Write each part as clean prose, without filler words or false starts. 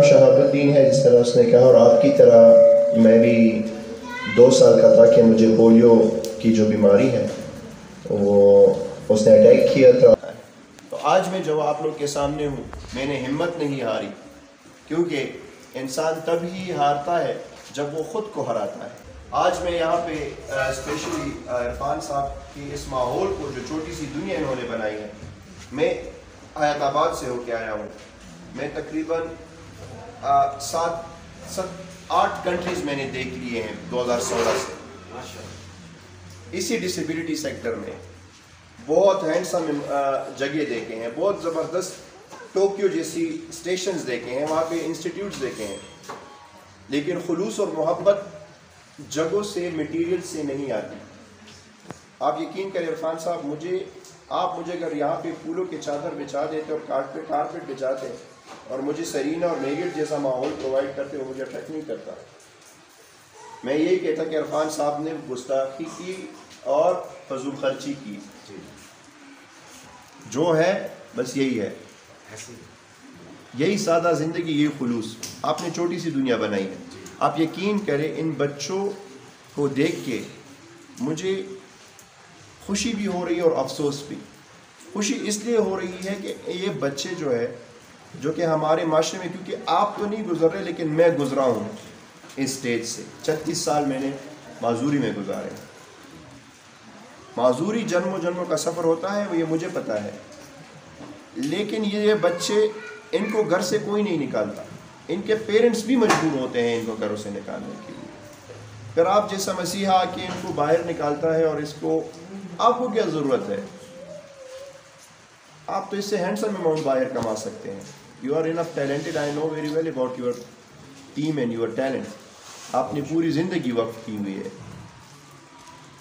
شہاب الدین ہے جس طرح اس نے کہا، اور آپ کی طرح میں بھی 2 سال کا تھا کہ مجھے پولیو کی جو بیماری ہے وہ اس نے اٹیک کیا تھا۔ تو آج میں جو آپ لوگ کے سامنے ہوں، میں نے ہمت نہیں ہاری، کیونکہ انسان تب ہی ہارتا ہے جب وہ خود کو ہراتا ہے۔ آج میں یہاں پہ اسپیشلی عرفان صاحب کی اس ماحول کو، جو چھوٹی سی دنیا انہوں نے بنائی ہے، میں حیات آباد سے ہو کے آیا ہوں۔ میں تقریباً 8 کنٹریز میں نے دیکھ لیے ہیں 2016 سے، اسی ڈسیبلٹی سیکٹر میں بہت ہینڈسم جگہ دیکھے ہیں، بہت زبردست ٹوکیو جیسی اسٹیشنز دیکھے ہیں، وہاں پہ انسٹیٹیوٹس دیکھے ہیں، لیکن خلوص اور محبت جگہوں سے، میٹیریل سے نہیں آتی۔ آپ یقین کریں عرفان صاحب، آپ مجھے اگر یہاں پہ پھولوں کے چادر بچھا دیتے اور کارپیٹ بچھاتے اور مجھے سرینا اور میریٹ جیسا ماحول پرووائڈ کرتے، وہ مجھے اٹریکٹ نہیں کرتا۔ میں یہی کہتا کہ عرفان صاحب نے گستاخی کی اور فضول خرچی کی، جو ہے بس یہی ہے، یہی سادہ زندگی، یہی خلوص۔ آپ نے چھوٹی سی دنیا بنائی ہے۔ آپ یقین کریں ان بچوں کو دیکھ کے مجھے خوشی بھی ہو رہی ہے اور افسوس بھی۔ خوشی اس لیے ہو رہی ہے کہ یہ بچے جو کہ ہمارے معاشرے میں، کیونکہ آپ تو نہیں گزر رہے لیکن میں گزرا ہوں اس سٹیج سے، 36 سال میں نے معذوری میں گزارے۔ معذوری جنموں کا سفر ہوتا ہے، یہ مجھے پتا ہے، لیکن یہ بچے، ان کو گھر سے کوئی نہیں نکالتا، ان کے پیرنٹس بھی مجبور ہوتے ہیں ان کو گھروں سے نکالنے کے لیے۔ پھر آپ جیسا مسیحا کہ ان کو باہر نکالتا ہے، اور آپ کو کیا ضرورت ہے؟ آپ تو اس سے ہینڈسم اماؤنٹ باہر کما سکتے ہیں۔ You are enough talented, I know very well about your team and your talent. آپ نے پوری زندگی وقف کی ہوئی ہے،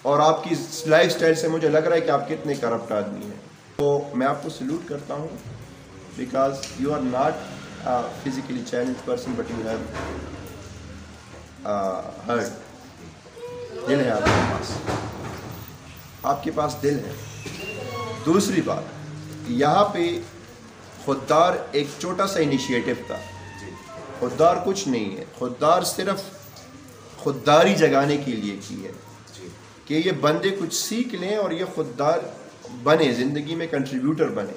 اور آپ کی لائف سٹائل سے مجھے لگ رہا ہے کہ آپ کتنے کرپٹ آدمی ہیں۔ تو میں آپ کو سلوٹ کرتا ہوں، because you are not physically challenge person, but you have heart. دل ہے آپ کے پاس دل ہے۔ دوسری بات، یہاں پہ خوددار ایک چھوٹا سا انیشیٹو تھا۔ خوددار کچھ نہیں ہے، خوددار صرف خودداری جگانے کے لیے کی ہے کہ یہ بندے کچھ سیکھ لیں اور یہ خوددار بنے، زندگی میں کنٹریبیوٹر بنے۔